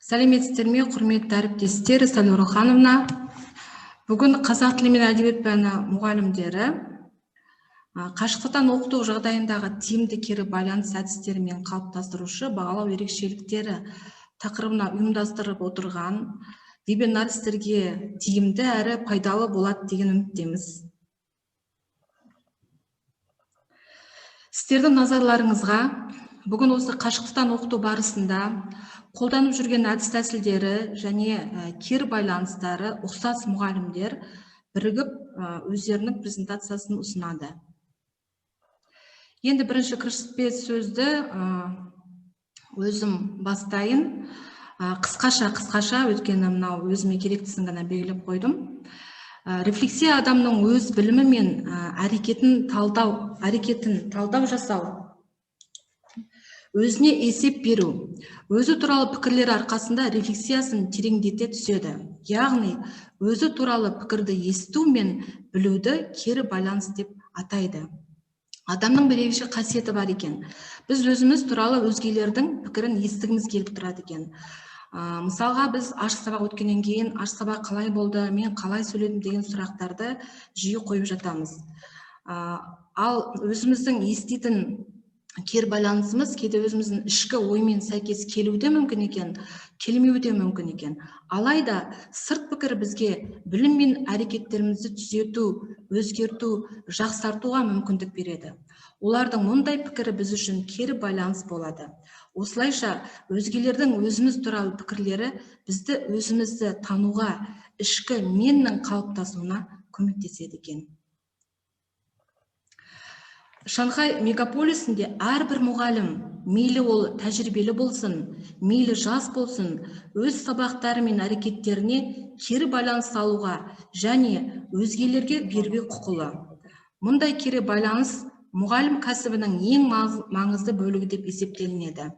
Сәлеметсіздер ме, құрметті әріптестер, Сәуле Оралхановна. Бүгін қазақ тілі мен әдебиет пәні мұғалімдері қашықтықтан оқыту жағдайындағы тиімді кері байланыс әдістері мен қалыптастырушы бағалау ерекшеліктері тақырыбына ұйымдастырып отырған вебинар сіздерге тиімді әрі пайдалы болады деген үміттеміз. Сіздердің назарларыңызға бүгін осы қашықтықтан оқыту барысында қолданып жүрген әдіс тәсілдері және кері байланыстары ұқсас мұғалімдер бірігіп өздерінің презентациясын ұсынады. Енді бірінші кіріспе сөзді өзім бастайын. Қысқаша өйткені мынау өзіме керектісін ғана белгілеп қойдым. Рефлексия адамның өз білімі мен әрекетін талдау жасау, өзіне есеп беру, өзі туралы пікірлер арқасында рефлексиясын тереңдете түседі. Яғни, өзі туралы пікірді есту мен білуді кері байланыс деп атайды. Адамның бір ерекше қасиеті бар екен. Біз өзіміз туралы өзгелердің пікірін естігіміз келіп тұрады екен. Мысалға, біз ашық сабақ өткеннен кейін, ашық сабақ қалай болды, мен қалай сөйледім деген сұрақтарды жиі қойып жатамыз. Ал өзіміздің еститін кері байланысымыз кейде өзіміздің ішкі оймен сәйкес келуі де мүмкін екен, келмеуі де мүмкін екен. Алайда сырт пікір бізге білім мен әрекеттерімізді түзету, өзгерту, жақсартуға мүмкіндік береді. Олардың мұндай пікірі біз үшін кері байланыс болады. Осылайша өзгелердің өзіміз туралы пікірлері бізді өзімізді тануға, ішкі меннің қалыптасуына көмектеседі екен. Шанхай мегаполисінде әрбір мұғалім, мейлі ол тәжірибелі болсын, мейлі жас болсын, өз сабақтары мен әрекеттеріне кері байланыс алуға және өзгелерге беруге құқылы. Мұндай кері байланыс мұғалім кәсібінің ең маңызды бөлігі деп есептелінеді.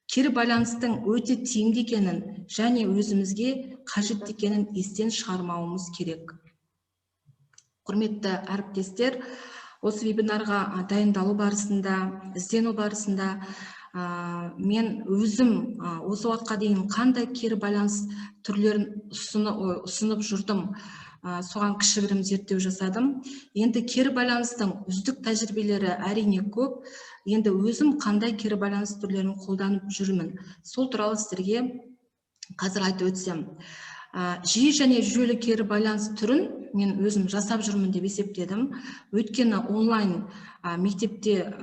Кері байланыстың өте тиімді екенін және өзімізге қажет екенін естен шығармауымыз керек. Құрметті әріптестер, осы вебинарға дайындалу барысында, іздену барысында мен өзім осы уақытқа дейін қандай кері байланыс түрлерін ұсынып жүрдім, соған кішігірім зерттеу жасадым. Енді кері байланыстың үздік тәжірибелері әрине көп. Енді өзім қандай кері байланыс түрлерін қолданып жүрмін, сол туралы сіздерге қазір айтып өтсем. Жиі және жүйелі кері байланыс түрін мен өзім жасап жүрмін деп есептедім. Өйткені онлайн мектепте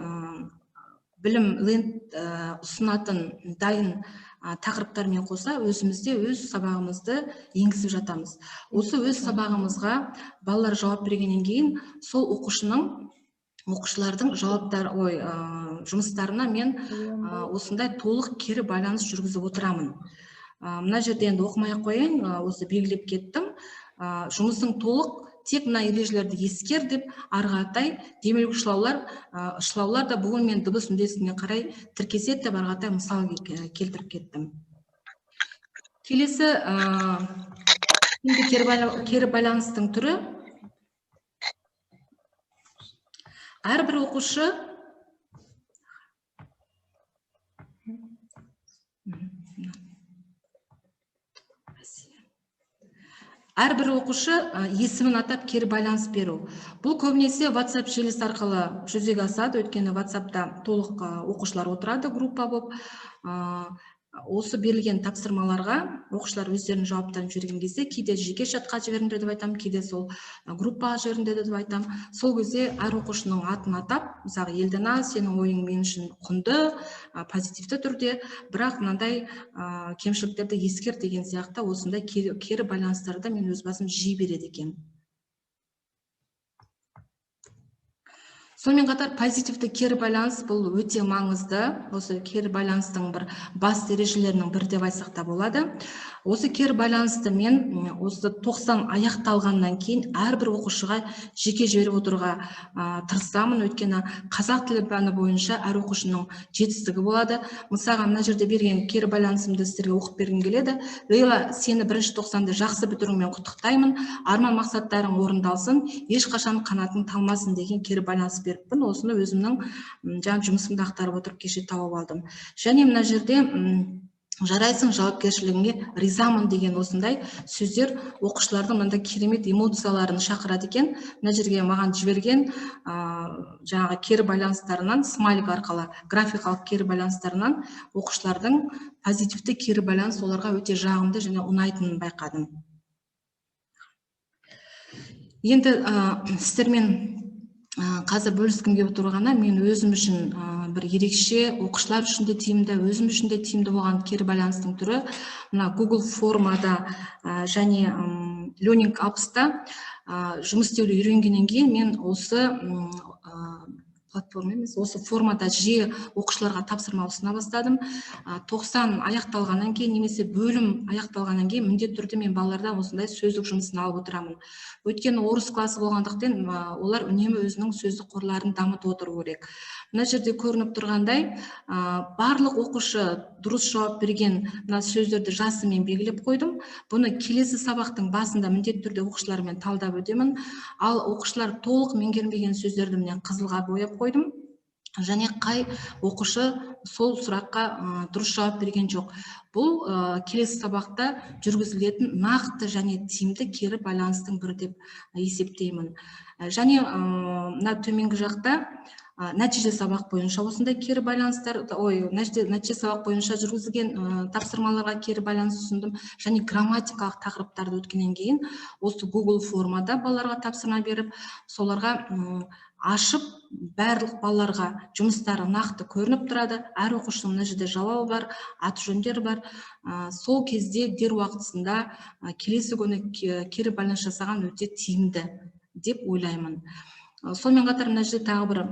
білім ленд ұсынатын дайын тақырыптармен қоса өзімізде өз сабағымызды енгізіп жатамыз. Осы өз сабағымызға балалар жауап бергеннен кейін сол оқушылардың жұмыстарына мен осындай толық кері байланыс жүргізіп отырамын. Мына жерде енді оқымай қояйын, осы белгілеп кеттім. Жұмысың толық, тек мына ережелерді ескер деп арғатай демелгі ұшылаулар да буын мен дыбыс үндестігіне қарай тіркеседі деп арғатай мысал келтіріп кеттім. Келесі кері байланыстың түрі. Әрбір оқушы есімін атап кері байланыс беру. Бұл көбінесе WhatsApp желісі арқылы жүзеге асады, өйткені WhatsApp'та толық оқушылар отырады группа болып. Осы берілген тапсырмаларға оқушылар өздерінің жауаптарын жіберген кезде кейде жеке чатқа жіберіңдер деп айтам, кейде сол группаға жіберіңдер деп айтам. Сол кезде әр оқушының атын атап, мысалы, Елдана, сенің ойың мен үшін құнды, позитивті түрде, бірақ мынандай кемшіліктерді ескер деген сияқты осындай кері байланыстарды мен өз басым жиі береді екен. Сонымен қатар позитивті кері байланыс бұл өте маңызды. Осы кері байланыстың бір басты ережелерінің бірі деп айтсақ та болады. Осы кері байланысты мен осы 90 аяқталғаннан кейін әрбір оқушыға жеке жіберіп отыруға тырысамын, өйткені қазақ тілі пәні бойынша әр оқушының жетістігі болады. Мысалға, мына жерде берген кері байланысымды сіздерге оқып бергім келеді. Лейла, сені 1-90-ды жақсы бітіруіңмен құттықтаймын. Арман мақсаттарың орындалсын, ешқашан қанатың талмасын деген кері байланыс беріппін. Осыны өзімнің жаңа жұмысымды ақтарып отырып кеше тауып алдым. Және мына жерде жарайсың, жауапкершілігіңе ризамын деген осындай сөздер оқушылардың мынандай керемет эмоцияларын шақырады екен. Мына жерге маған жіберген жаңағы кері байланыстарынан, смайлик арқылы графикалық кері байланыстарынан оқушылардың позитивті кері байланыс оларға өте жағымды және ұнайтынын байқадым. Енді сіздермен қазір бөліскім келіп тұрғаны, мен өзім үшін бір ерекше, оқушылар үшін де тиімді, өзім үшін де тиімді болған кері байланыстың түрі мына Google формада және Learning Apps-та жұмыс істеуді үйренгеннен кейін мен осы платформа емес, осы формада жиі оқушыларға тапсырма ұсына бастадым. 90 аяқталғаннан кейін немесе бөлім аяқталғаннан кейін міндетті түрде мен балалардан осындай сөздік жұмысын алып отырамын. Өйткені орыс класы болғандықтан олар үнемі өзінің сөздік қорларын дамытып отыру керек. Мына жерде көрініп тұрғандай, барлық оқушы дұрыс жауап берген мына сөздерді жасымен белгілеп қойдым. Бұны келесі сабақтың басында міндетті түрде оқушылармен талдап өтемін. Ал оқушылар толық меңгермеген сөздерді мен қызылға бояп қойдым. Және қай оқушы сол сұраққа дұрыс жауап берген жоқ. Бұл келесі сабақта жүргізілетін нақты және тиімді кері байланыстың бірі деп есептеймін. Және мына төменгі жақта нәтиже сабақ бойынша осындай кері байланыстар, нәтиже сабақ бойынша жүргізілген тапсырмаларға кері байланыс ұсындым. Және грамматикалық тақырыптарды өткеннен кейін осы Google формада балаларға тапсырма беріп, соларға ашып, барлық балаларға жұмыстары нақты көрініп тұрады. Әр оқушының мына жерде жауабы бар, аты жөндері бар. Сол кезде дер уақытысында келесі күні кері байланыс жасаған өте тиімді деп ойлаймын. Сонымен қатар мына жерде тағы бір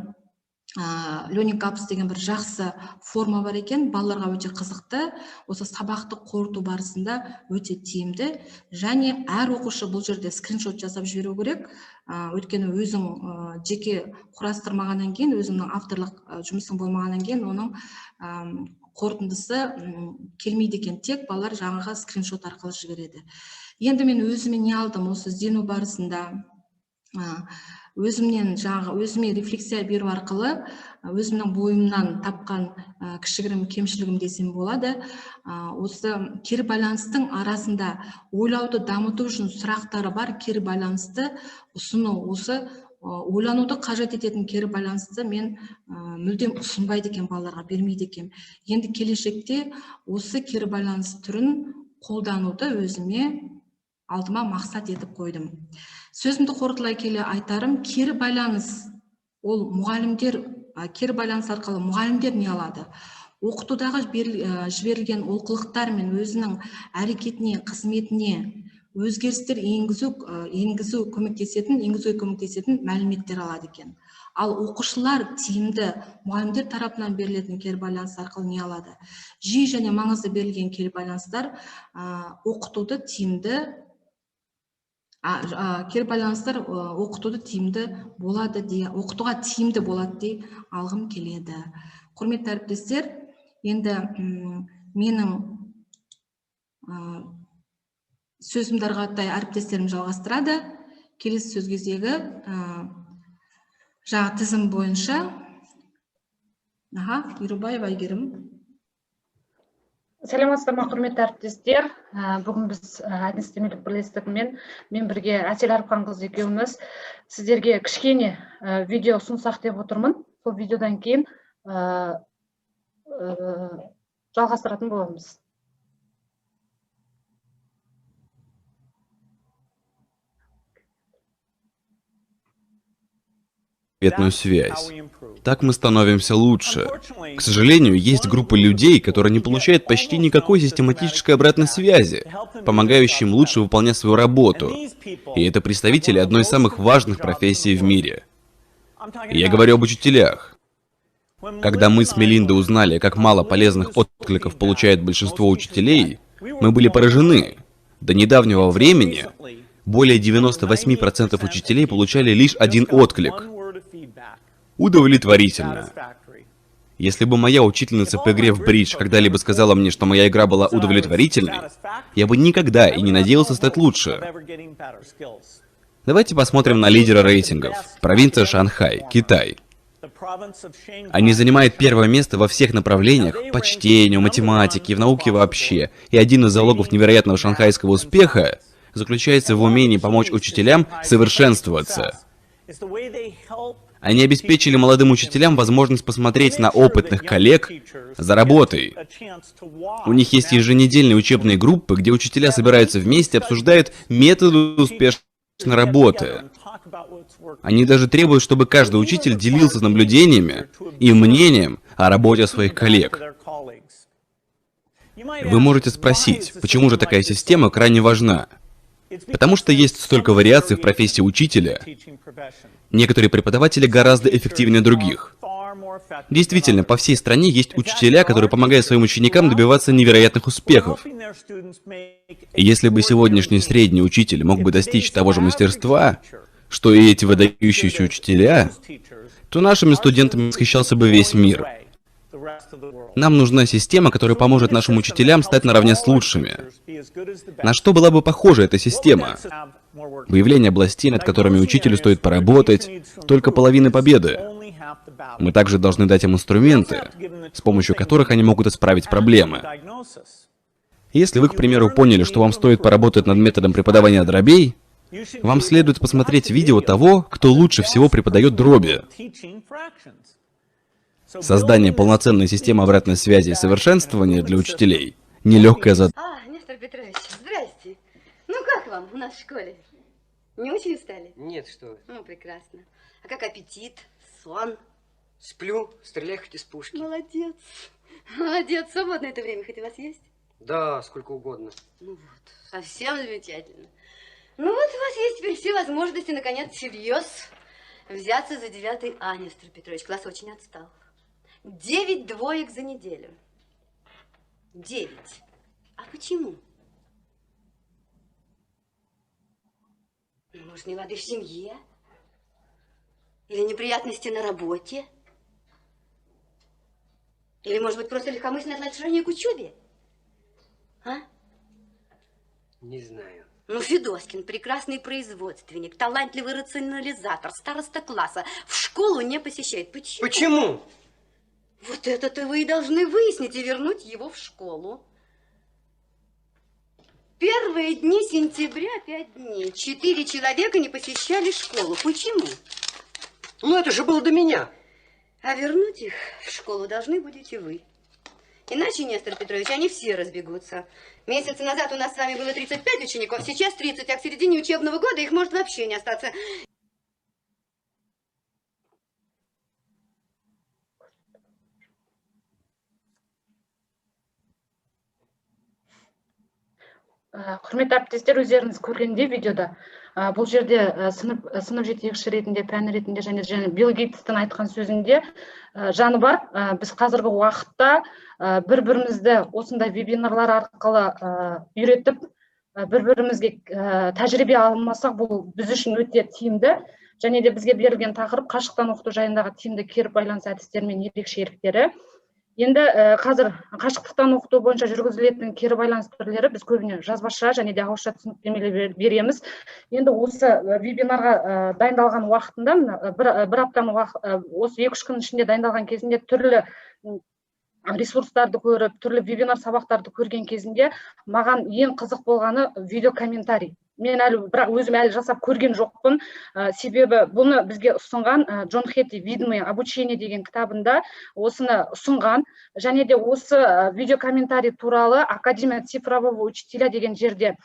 Learning Apps деген бір жақсы форма бар екен, балаларға өте қызықты, осы сабақты қорыту барысында өте тиімді, және әр оқушы бұл жерде скриншот жасап жіберу керек. Өйткені өзің жеке құрастырмағаннан кейін, өзіңнің авторлық жұмысың болмағаннан кейін, оның қорытындысы келмейді екен, тек балалар жаңағы скриншот арқылы жібереді. Енді мен өзіме не алдым осы іздену барысында? Өзіме рефлексия беру арқылы өзімнің бойымнан тапқан кішігірім кемшілігім десем болады. Осы кері байланыстың арасында ойлауды дамыту үшін сұрақтары бар кері байланысты ұсыну, осы ойлануды қажет ететін кері байланысты мен мүлдем ұсынбайды екен, балаларға бермейді екен. Енді келешекте осы кері байланыс түрін қолдануды өзіме алдыма мақсат етіп қойдым. Сөзімді қорытындылай келе айтарым, кері байланыс кері байланыс арқылы мұғалімдер не алады? Оқытудағы жіберілген олқылықтар мен өзінің әрекетіне, қызметіне өзгерістер енгізуге көмектесетін мәліметтер алады екен. Ал оқушылар тиімді мұғалімдер тарапынан берілетін кері байланыс арқылы не алады? Жиі және маңызды берілген кері байланыстар оқытуды тиімді кері байланыстар оқытуға тиімді болады дей алғым келеді. Құрметті әріптестер, енді менің сөзімді арғаттай әріптестерім жалғастырады. Келесі сөз кезегі жаңа тізім бойынша Ерубаева Айгерім. Сәлеметсіздер ме, құрметті әріптестер. Бүгін біз әдістемелік бірлестігімен мен бірге Әсел Арыпханқызы екеуміз сіздерге кішкене видео ұсынсақ деп отырмын. Сол видеодан кейін жалғастыратын боламыз. Ответную связь. Так мы становимся лучше. К сожалению, есть группа людей, которые не получают почти никакой систематической обратной связи, помогающей им лучше выполнять свою работу. И это представители одной из самых важных профессий в мире. Я говорю об учителях. Когда мы с Мелиндой узнали, как мало полезных откликов получает большинство учителей, мы были поражены. До недавнего времени более 98% учителей получали лишь один отклик. Удовлетворительно. Если бы моя учительница по игре в бридж когда-либо сказала мне, что моя игра была удовлетворительной, я бы никогда и не надеялся стать лучше. Давайте посмотрим на лидера рейтингов. Провинция Шанхай, Китай. Они занимают первое место во всех направлениях, по чтению, математике, в науке вообще. И один из залогов невероятного шанхайского успеха заключается в умении помочь учителям совершенствоваться. Они обеспечили молодым учителям возможность посмотреть на опытных коллег за работой. У них есть еженедельные учебные группы, где учителя собираются вместе и обсуждают методы успешной работы. Они даже требуют, чтобы каждый учитель делился наблюдениями и мнением о работе своих коллег. Вы можете спросить, почему же такая система крайне важна? Потому что есть столько вариаций в профессии учителя. Некоторые преподаватели гораздо эффективнее других. Действительно, по всей стране есть учителя, которые помогают своим ученикам добиваться невероятных успехов. И если бы сегодняшний средний учитель мог бы достичь того же мастерства, что и эти выдающиеся учителя, то нашими студентами восхищался бы весь мир. Нам нужна система, которая поможет нашим учителям стать наравне с лучшими. На что была бы похожа эта система? Выявление областей, над которыми учителю стоит поработать, только половины победы. Мы также должны дать им инструменты, с помощью которых они могут исправить проблемы. Если вы, к примеру, поняли, что вам стоит поработать над методом преподавания дробей, вам следует посмотреть видео того, кто лучше всего преподает дроби. Создание полноценной системы обратной связи и совершенствования для учителей – нелегкая задача. Нестор Петрович, здрасте. Ну как вам у нас в школе? Не очень устали? Нет, что вы. Ну, прекрасно. А как аппетит, сон? Сплю, стреляю хоть из пушки. Молодец. Молодец. Свободное это время хоть у вас есть? Да, сколько угодно. Ну вот, совсем замечательно. Ну вот у вас есть теперь все возможности, наконец, всерьез взяться за 9 А, Нестор Петрович. Класс очень отстал. 9 двоек за неделю. 9. А почему? Ну, может, не лады в семье? Или неприятности на работе? Или, может быть, просто легкомысленное отношение к учебе? А? Не знаю. Ну, Федоскин, прекрасный производственник, талантливый рационализатор, староста класса, в школу не посещает. Почему? Почему? Вот это-то вы и должны выяснить и вернуть его в школу. Первые дни сентября 5 дней. 4 человека не посещали школу. Почему? Ну, это же было до меня. А вернуть их в школу должны будете вы. Иначе, Нестор Петрович, они все разбегутся. Месяц назад у нас с вами было 35 учеников, сейчас 30, а к середине учебного года их может вообще не остаться. Құрметті әріптестер, өздеріңіз көргендей видеода, бұл жерде сынып жетекші ретінде, пән ретінде және Билл Гейтстің айтқан сөзінде жаны бар. Біз қазіргі уақытта бір-бірімізді осындай вебинарлар арқылы үйретіп, бір-бірімізге тәжірибе алмасақ, бұл біз үшін өте тиімді. Және де бізге берілген тақырып қашықтан оқыту жайындағы тиімді кері байланыс әдістері мен ерекшеліктері. Енді қазір қашықтықтан оқыту бойынша жүргізілетін кері байланыс түрлері біз көбіне жазбаша және де ауызша түсініктемелер береміз. Енді осы вебинарға дайындалған уақытында, бір аптаның осы 2-3 күн ішінде дайындалған кезінде түрлі ресурстарды көріп, түрлі вебинар сабақтарды көрген кезінде маған ең қызық болғаны видео комментарий. Мен бірақ өзім әлі жасап көрген жоқпын. Себебі бұны бізге ұсынған Джон Хетти «Видное обучение» деген кітабында осыны ұсынған. Және де осы видео комментарий туралы Академия цифрового учителя деген жерде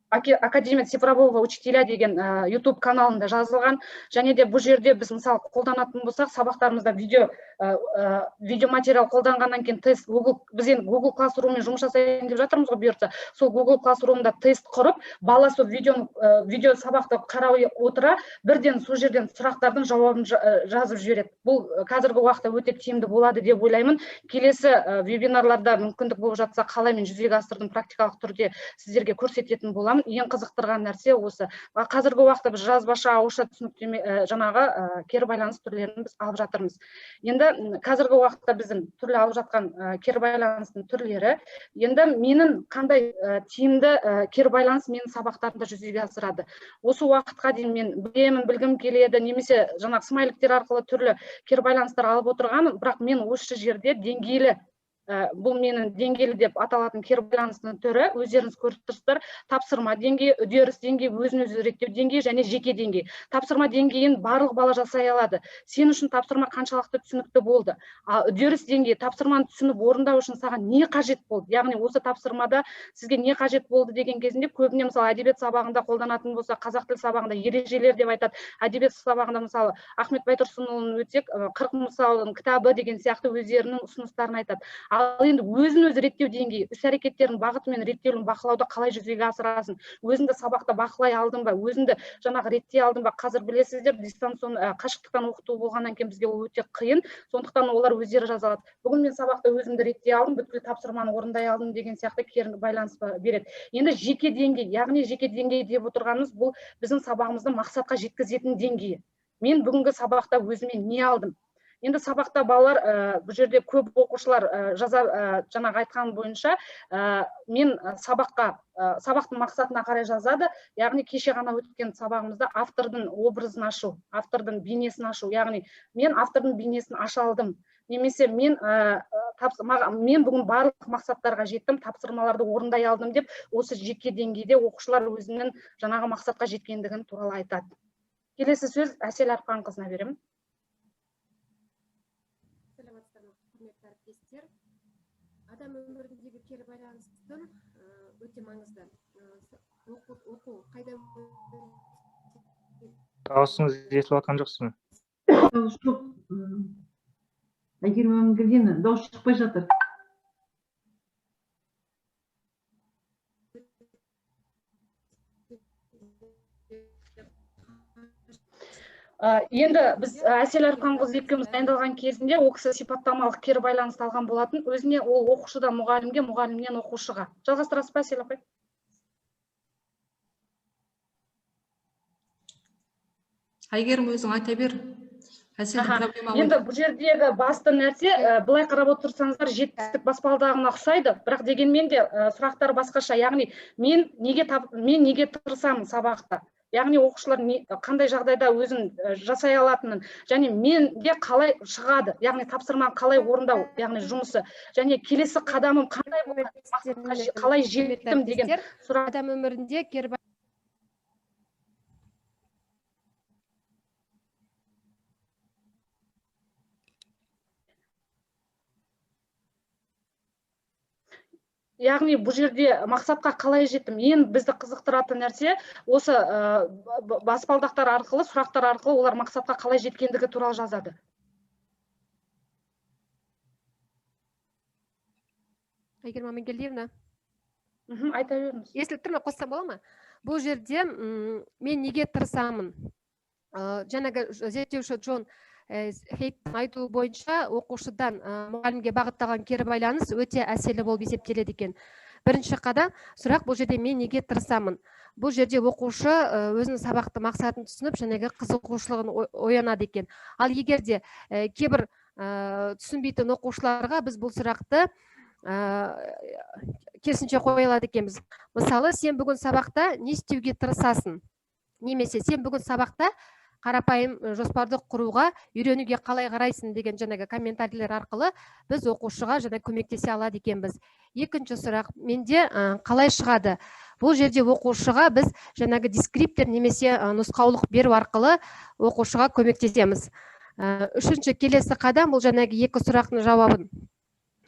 Академия цифрового учителя деген YouTube каналында жазылған. Және де бұл жерде біз мысалы қолданатын болсақ, сабақтарымызда видео материал қолданғаннан кейін тест, біз енді Google Classroom мен жұмыс жасайын деп жатырмыз ғой бұйыртса. Сол Google Classroom'да тест құрып, бала сол видео сабақты қарай отыра, бірден сол жерден сұрақтардың жауабын жазып жібереді. Бұл қазіргі уақытта өте тиімді болады деп ойлаймын. Келесі вебинарларда мүмкіндік болып жатса, қалай мен жүзеге асырдым практикалық түрде сіздерге көрсететін боламын. Ең қызықтырған нәрсе осы. Қазіргі уақытта біз жазбаша, ауызша түсініктеме жаңағы кері байланыс түрлерін біз алып жатырмыз. Енді қазіргі уақытта біздің түрлі алып жатқан кері байланыстың түрлері. Енді менің қандай тиімді кері байланыс менің сабақтарымда жүзеге асырады. Осы уақытқа дейін мен білгім келеді, немесе жаңағы смайликтер арқылы түрлі кері байланыстар алып отырғаным, бірақ мен осы жерде деңгейлі, бұл менің деңгейлі деп аталатын кері байланыстың түрі, өздеріңіз көріп тұрсыздар, тапсырма деңгейі, үдеріс деңгейі, өзін-өзі реттеу деңгейі және жеке деңгей. Тапсырма деңгейін барлық бала жасай алады. Сен үшін тапсырма қаншалықты түсінікті болды? Үдеріс деңгейі, тапсырманы түсініп орындау үшін саған не қажет болды? Яғни осы тапсырмада сізге не қажет болды деген кезінде, көбіне мысалы әдебиет сабағында қолданатын болса, қазақ тіл сабағында ережелер деп айтады. Әдебиет сабағында мысалы Ахмет Байтұрсынұлын өтсек, 40 мысалдың кітабы деген сияқты өздерінің ұсыныстарын айтады. Ал енді өзін-өзі реттеу деңгейі, іс-әрекеттердің бағыты мен реттеуін бақылауды қалай жүзеге асырасың? Өзіңді сабақта бақылай алдың ба? Өзіңді жаңағы реттей алдың ба? Қазір білесіздер, қашықтықтан оқыту болғаннан кейін бізге ол өте қиын. Сондықтан олар өздері жазалады. Бүгін мен сабақта өзімді реттей алдым, бүткіл тапсырманы орындай алдым деген сияқты кері байланыс береді. Енді жеке деңгей, яғни жеке деңгей деп отырғанымыз бұл біздің сабағымызды мақсатқа жеткізетін деңгейі. Мен бүгінгі сабақта өзіме не алдым? Енді сабақта балалар, бұл жерде көп оқушылар жаңағы айтқан бойынша, мен сабақтың мақсатына қарай жазады. Яғни кеше ғана өткен сабағымызда автордың образын ашу, автордың бейнесін ашу. Яғни мен автордың бейнесін аша алдым. Немесе мен бүгін барлық мақсаттарға жеттім, тапсырмаларды орындай алдым деп, осы жеке деңгейде оқушылар өзінің жаңағы мақсатқа жеткендігін туралы айтады. Келесі сөз Әсел Арпанқызына беремін. Адам өміріндегі кері байланыстың өте маңызды. Оқу қайда? Дауысыңыз естіліп жатқан жоқсыз ба? Дауыс жоқ. Әйгерім Амангелдина, дауыс шықпай жатыр. Енді біз Әсел Арпанқызы екеуміз дайындалған кезінде ол кісі сипаттамалық кері байланыс алған болатын. Өзіне ол оқушыдан мұғалімге, мұғалімнен оқушыға. Жалғастырасыз ба, Әсел апай? Әйгерім өзің айта бер. Енді бұл жердегі басты нәрсе, былай қарап отырсаңыздар, жетістік баспалдағына ұқсайды, бірақ дегенмен де сұрақтар басқаша. Яғни мен неге тырысамын сабақта? Яғни оқушылар қандай жағдайда өзін жасай алатынын, және менде қалай шығады, яғни тапсырманы қалай орындау, яғни жұмысы, және келесі қадамым қандай болады, қалай жеттім деген сұрақ. Адам өмірінде кері Яғни бұл жерде мақсатқа қалай жеттім? Ең бізді қызықтыратын нәрсе осы баспалдақтар арқылы, сұрақтар арқылы олар мақсатқа қалай жеткендігі туралы жазады. Әйгерім Амангелдиевна. Айта беріңіз. Естіліп тұр ма, қоссам бола ма? Бұл жерде мен неге тырысамын? Жаңағы зерттеуші Джон Хейттің айтуы бойынша оқушыдан мұғалімге бағытталған кері байланыс өте әсерлі болып есептеледі екен. Бірінші қадам сұрақ, бұл жерде мен неге тырысамын? Бұл жерде оқушы өзінің сабақты мақсатын түсініп, жаңағы қызығушылығын оянады екен. Ал егер де кейбір түсінбейтін оқушыларға біз бұл сұрақты керісінше қоя алады екенбіз. Мысалы, сен бүгін сабақта не істеуге тырысасың? Немесе сен бүгін сабақта қарапайым жоспарды құруға, үйренуге қалай қарайсың деген жаңағы комментарийлер арқылы біз оқушыға жаңа көмектесе алады екенбіз. Екінші сұрақ, менде қалай шығады? Бұл жерде оқушыға біз жаңағы дескриптор немесе нұсқаулық беру арқылы оқушыға көмектесеміз. Үшінші келесі қадам, бұл жаңағы екі сұрақтың жауабын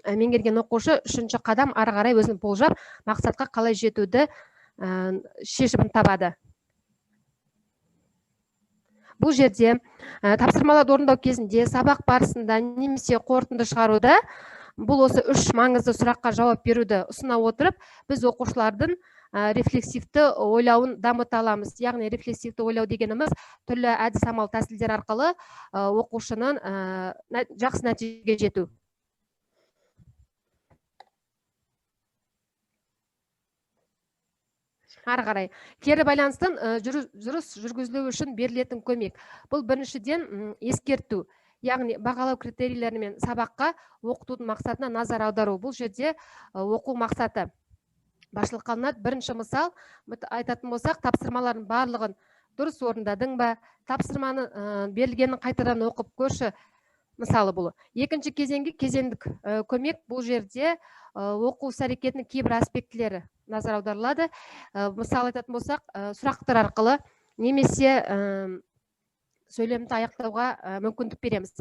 меңгерген оқушы үшінші қадам ары қарай өзін болжап, мақсатқа қалай жетуді шешімін табады. Бұл жерде тапсырмаларды орындау кезінде, сабақ барысында немесе қорытынды шығаруда бұл осы үш маңызды сұраққа жауап беруді ұсына отырып, біз оқушылардың рефлексивті ойлауын дамыта аламыз. Яғни рефлексивті ойлау дегеніміз түрлі әдіс амал тәсілдер арқылы оқушының жақсы нәтижеге жету. Ары қарай. Кері байланыстың жүргізілуі үшін берілетін көмек. Бұл біріншіден ескерту. яғни бағалау критерийлері мен сабаққа оқытудың мақсатына назар аудару. Бұл жерде оқу мақсаты басшылыққа алынады. Бірінші мысал айтатын болсақ, тапсырмалардың барлығын дұрыс орындадың ба, тапсырманы берілгенін қайтадан оқып көрші мысалы бұл. Екінші кезеңге кезеңдік көмек. Бұл жерде оқу іс-әрекетінің кейбір аспектілері назар аударылады. Мысал айтатын болсақ, сұрақтар арқылы немесе сөйлемді аяқтауға мүмкіндік береміз.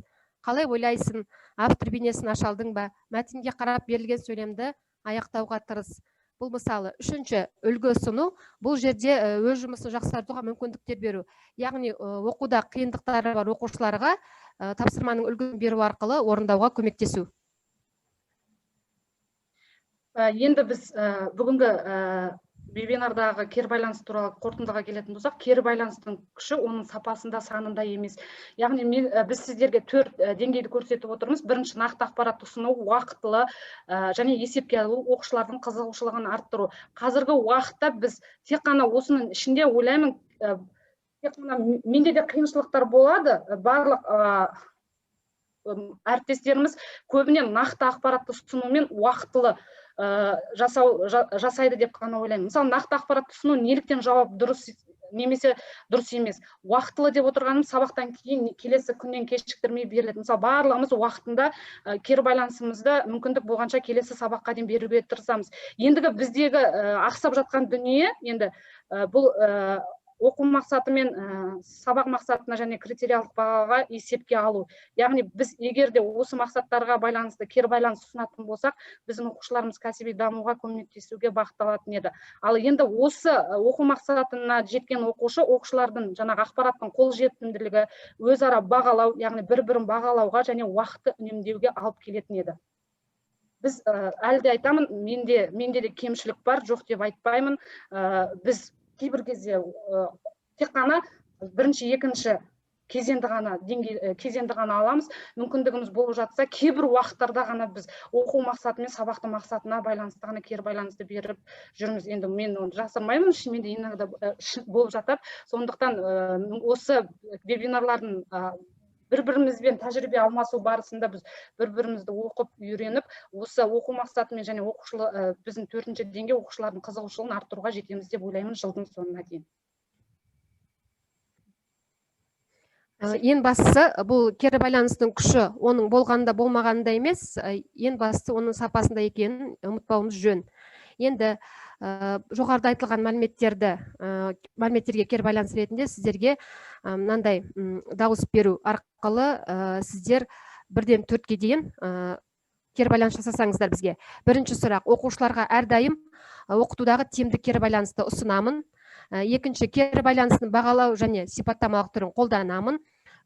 Қалай ойлайсың, автор бейнесін аша алдың ба, мәтінге қарап берілген сөйлемді аяқтауға тырыс. Бұл мысалы. Үшінші, үлгі ұсыну. Бұл жерде өз жұмысын жақсартуға мүмкіндіктер беру. Яғни оқуда қиындықтары бар оқушыларға тапсырманың үлгісін беру арқылы орындауға көмектесу. Енді біз бүгінгі вебинардағы кері байланыс туралы қорытындыға келетін болсақ, кері байланыстың күші оның сапасында, санында емес. Яғни біз сіздерге 4 деңгейді көрсетіп отырмыз. Бірінші, нақты ақпарат ұсыну, уақытылы және есепке алу, оқушылардың қызығушылығын арттыру. Қазіргі уақытта біз тек қана осының ішінде ойлаймын, тек қана менде де қиыншылықтар болады. Барлық әріптестеріміз көбіне нақты ақпаратты ұсынумен уақытылы жасайды деп қана ойлаймын. Мысалы, нақты ақпаратты ұсыну неліктен жауап дұрыс немесе дұрыс емес. Уақытылы деп отырғаным, сабақтан кейін келесі күннен кешіктірмей беріледі. Мысалы, барлығымыз уақытында кері байланысымызды мүмкіндік болғанша келесі сабаққа дейін беруге тырысамыз. Ендігі біздегі ақсап жатқан дүние, енді бұл оқу мақсаты мен сабақ мақсатына және критериялық бағаға есепке алу. Яғни біз егер де осы мақсаттарға байланысты кері байланыс ұсынатын болсақ, біздің оқушыларымыз кәсіби дамуға көмектесуге бағытталатын еді. Ал енді осы оқу мақсатына жеткен оқушылардың жаңағы ақпараттың қолжетімділігі, өзара бағалау, яғни бір-бірін бағалауға және уақытты үнемдеуге алып келетін еді. Біз әлі де айтамын, менде де кемшілік бар, жоқ деп айтпаймын. Біз кейбір кезде тек қана бірінші, екінші кезеңді ғана аламыз. Мүмкіндігіміз болып жатса, кейбір уақыттарда ғана біз оқу мақсаты мен сабақтың мақсатына байланысты ғана кері байланысты беріп жүрміз. Енді мен оны жасырмаймын, шынымен де иногда болып жатады. Сондықтан осы вебинарлардың бір-бірімізбен тәжірибе алмасу барысында біз бір-бірімізді оқып, үйреніп, осы оқу мақсатымен және біздің 4-ші деңгей оқушылардың қызығушылығын арттыруға жетеміз деп ойлаймын жылдың соңына дейін. Ең бастысы, бұл кері байланыстың күші оның болғанда болмағанда емес, ең бастысы оның сапасында екенін ұмытпауымыз жөн. Енді жоғарыда айтылған мәліметтерге кері байланыс ретінде сіздерге мынандай дауыс беру арқылы сіздер 1-ден 4-ке дейін кері байланыс жасасаңыздар бізге. Бірінші сұрақ: оқушыларға әрдайым оқытудағы тиімді кері байланысты ұсынамын. Екінші, кері байланыстың бағалау және сипаттамалық түрін қолданамын.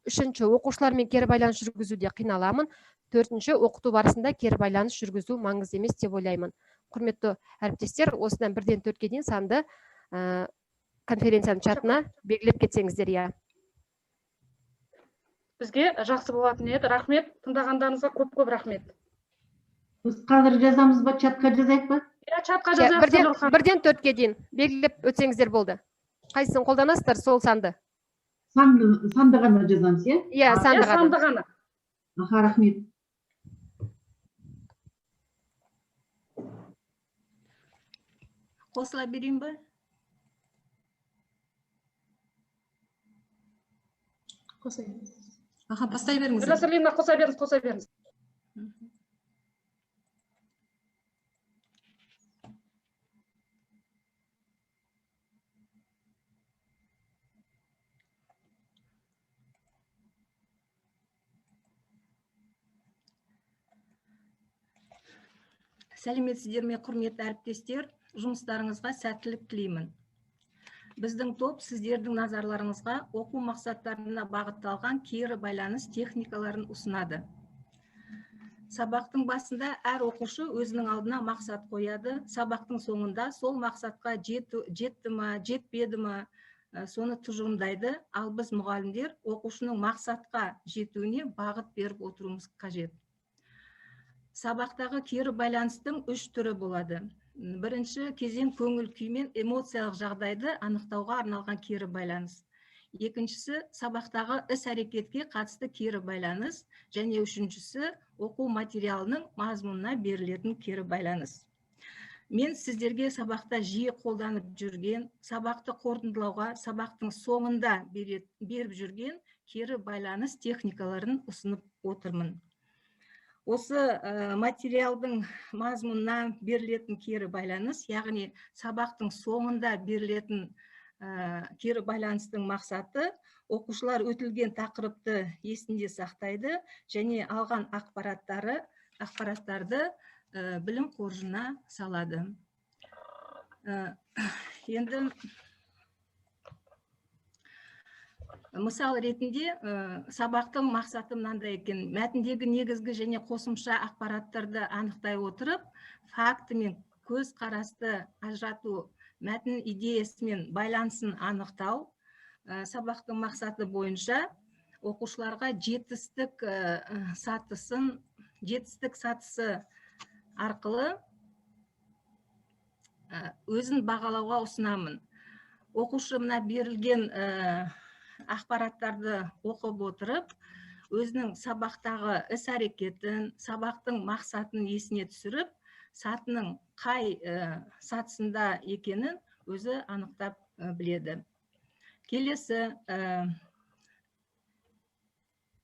Үшінші, оқушылармен кері байланыс жүргізуде қиналамын. Төртінші, оқыту барысында кері байланыс жүргізу маңызды емес деп ойлаймын. Құрметті әріптестер, осыдан 1-ден 4-ке дейін санды конференцияның чатына белгілеп кетсеңіздер. Бізге жақсы болатын еді. Рахмет, тыңдағандарыңызға көп рахмет. Біз қазір жазамыз ба, чатқа жазайық ба? Чатқа жазайық. 1-ден 4-ке дейін белгілеп өтсеңіздер болды. Қайсысын қолданасыздар, сол санды. Санды ғана жазамыз, е? Иә, санды ғана. Аха, рахмет. Қосыла берейін ба? Қоса беріңіз. Аха, бастай беріңіз. Жасырлина, қоса беріңіз. Сәлеметсіздер ме, құрметті әріптестер, жұмыстарыңызға сәттілік тілеймін. Біздің топ сіздердің назарларыңызға оқу мақсаттарына бағытталған кері байланыс техникаларын ұсынады. Сабақтың басында әр оқушы өзінің алдына мақсат қояды. Сабақтың соңында сол мақсатқа жетті ма, жетпеді ма, соны тұжырымдайды. Ал біз мұғалімдер оқушының мақсатқа жетуіне бағыт беріп отыруымыз қажет. Сабақтағы кері байланыстың 3 түрі болады. Бірінші кезең көңіл күй мен эмоциялық жағдайды анықтауға арналған кері байланыс. екіншісі сабақтағы іс-әрекетке қатысты кері байланыс, және үшіншісі оқу материалының мазмұнына берілетін кері байланыс. Мен сіздерге сабақта жиі қолданып жүрген, сабақты қорытындылауға сабақтың соңында беріп жүрген кері байланыс техникаларын ұсынып отырмын. Осы материалдың мазмұнына берілетін кері байланыс, яғни сабақтың соңында берілетін кері байланыстың мақсаты оқушылар өтілген тақырыпты есінде сақтайды және алған ақпараттарды білім қоржынына салады. Енді мысал ретінде сабақтың мақсаты мынандай екен: мәтіндегі негізгі және қосымша ақпараттарды анықтай отырып, факті мен көзқарасты ажырату, мәтін идеясымен байланысын анықтау. Сабақтың мақсаты бойынша оқушыларға жетістік сатысы арқылы өзін бағалауға ұсынамын. Оқушы мына берілген ақпараттарды оқып отырып, өзінің сабақтағы іс-әрекетін, сабақтың мақсатын есіне түсіріп, сатының қай сатысында екенін өзі анықтап біледі.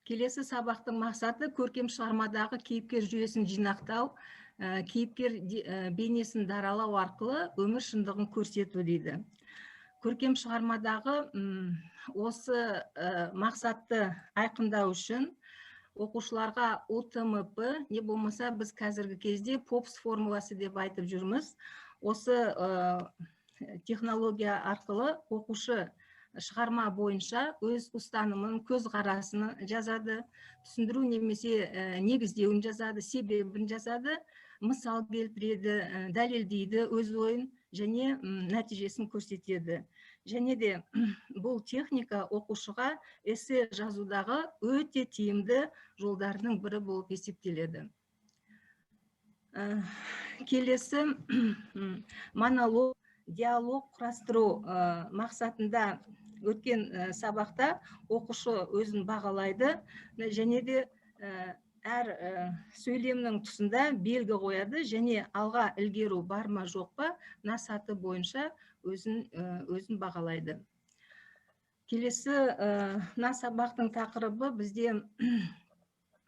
Келесі сабақтың мақсаты көркем шығармадағы кейіпкер жүйесін жинақтау, кейіпкер бейнесін даралау арқылы өмір шындығын көрсету дейді. Көркем шығармадағы осы мақсатты айқындау үшін оқушыларға УТМП, не болмаса біз қазіргі кезде ПОПС формуласы деп айтып жүрміз. Осы технология арқылы оқушы шығарма бойынша өз ұстанымын, көзқарасын жазады, түсіндіру немесе негіздеуін жазады, себебін жазады, мысал келтіреді, дәлелдейді өз ойын және нәтижесін көрсетеді. Және де бұл техника оқушыға эссе жазудағы өте тиімді жолдарының бірі болып есептеледі. Келесі монолог, диалог құрастыру мақсатында өткен сабақта оқушы өзін бағалайды және де әр сөйлемнің тұсында белгі қояды және алға ілгеру бар ма жоқ па, мына саты бойынша өзін бағалайды. Келесі мына сабақтың тақырыбы бізде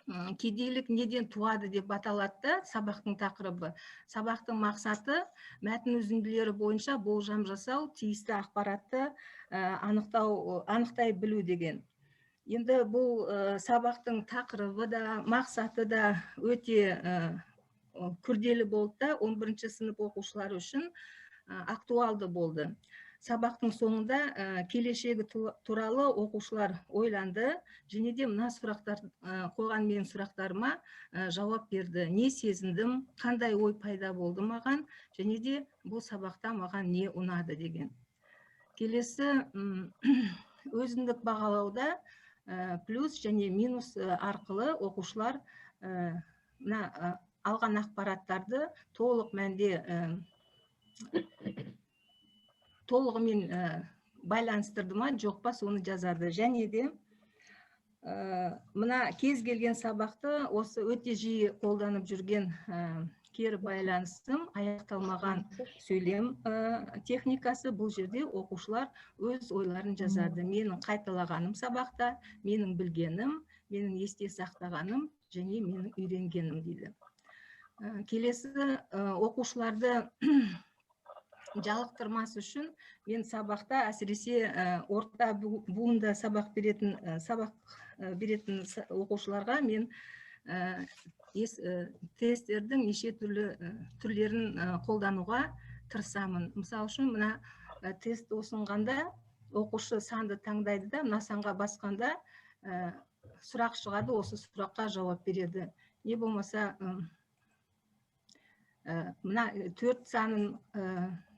кедейлік неден туады деп аталады. Сабақтың тақырыбы. Сабақтың мақсаты мәтін үзінділері бойынша болжам жасау, тиісті ақпаратты анықтай білу деген. Енді бұл сабақтың тақырыбы да, мақсаты да өте күрделі болды да, 11-ші сынып оқушылары үшін актуалды болды. Сабақтың соңында келешегі туралы оқушылар ойланды және де мына сұрақтар қойған менің сұрақтарыма жауап берді. Не сезіндім, қандай ой пайда болды маған, және де бұл сабақта маған не ұнады деген. Келесі өзіндік бағалауда плюс және минус арқылы оқушылар алған ақпараттарды толық мәнде толығымен байланыстырды ма, жоқ па, соны жазады. Және де мына кез келген сабақты осы өте жиі қолданып жүрген кері байланыстың аяқталмаған сөйлем техникасы. Бұл жерде оқушылар өз ойларын жазады. Менің қайталағаным сабақта, менің білгенім, менің есте сақтағаным және менің үйренгенім дейді. Келесі оқушыларды жалықтырмас үшін мен сабақта әсіресе орта буында сабақ беретін оқушыларға мен тесттердің неше түрлерін қолдануға тырысамын. Мысалы үшін, мына тест ұсынғанда оқушы санды таңдайды да, мына санға басқанда сұрақ шығады, осы сұраққа жауап береді. Не болмаса мына 4 санын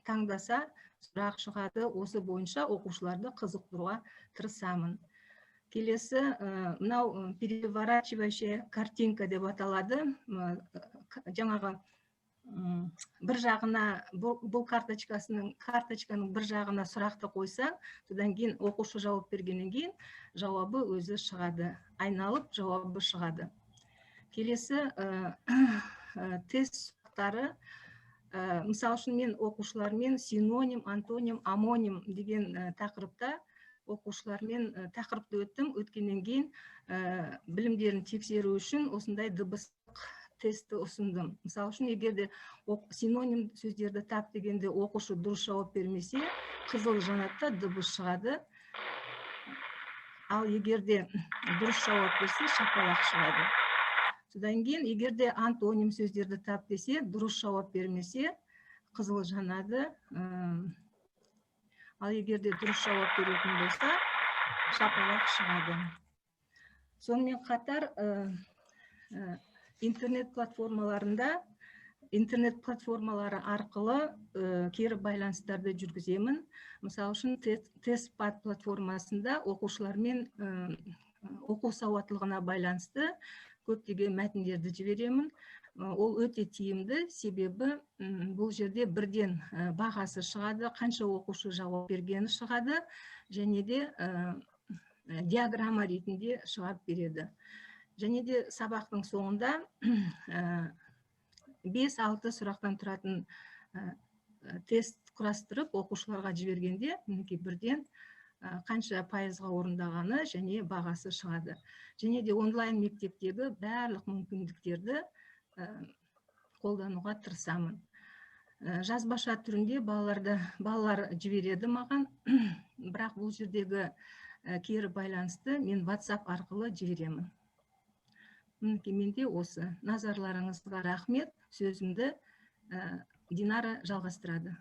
таңдаса сұрақ шығады, осы бойынша оқушыларды қызықтыруға тырысамын. Келесі, мынау переворачивающая картинка деп аталады. Жаңағы бір жағына бұл карточканың бір жағына сұрақты қойсаң, содан кейін оқушы жауап бергеннен кейін жауабы өзі шығады, айналып жауабы шығады. Келесі тест сұрақтары, мысал үшін мен оқушылармен синоним, антоним, амоним деген тақырыпта оқушылармен тақырыпты өткеннен кейін білімдерін тексеру үшін осындай дыбыстық тестті ұсындым. Мысал үшін, егерде синоним сөздерді тап дегенде оқушы дұрыс жауап бермесе, қызыл жанатта дыбыс шығады. Ал егерде дұрыс жауап берсе, шапалақ шығады. Содан кейін, егерде антоним сөздерді тап десе, дұрыс жауап бермесе, қызыл жанады. Ал егерде дұрыс жауап беретін болса, шапалақ шығады. Сонымен қатар, интернет платформалары арқылы кері байланыстарды жүргіземін. Мысал үшін, TestPad платформасында оқушылармен оқу сауаттылығына байланысты көптеген мәтіндерді жіберемін. Ол өте тиімді, себебі бұл жерде бірден бағасы шығады, қанша оқушы жауап бергені шығады, және де диаграмма ретінде шығарып береді. Және де сабақтың соңында 5-6 сұрақтан тұратын тест құрастырып оқушыларға жібергенде бірден қанша пайызға орындағаны және бағасы шығады. Және де онлайн мектептегі барлық мүмкіндіктерді қолдануға тырысамын. Жазбаша түрінде балалар жібереді маған, бірақ бұл жердегі кері байланысты мен WhatsApp арқылы жіберемін. Менде осы. Назарларыңызға рахмет. Сөзімді Динара жалғастырады.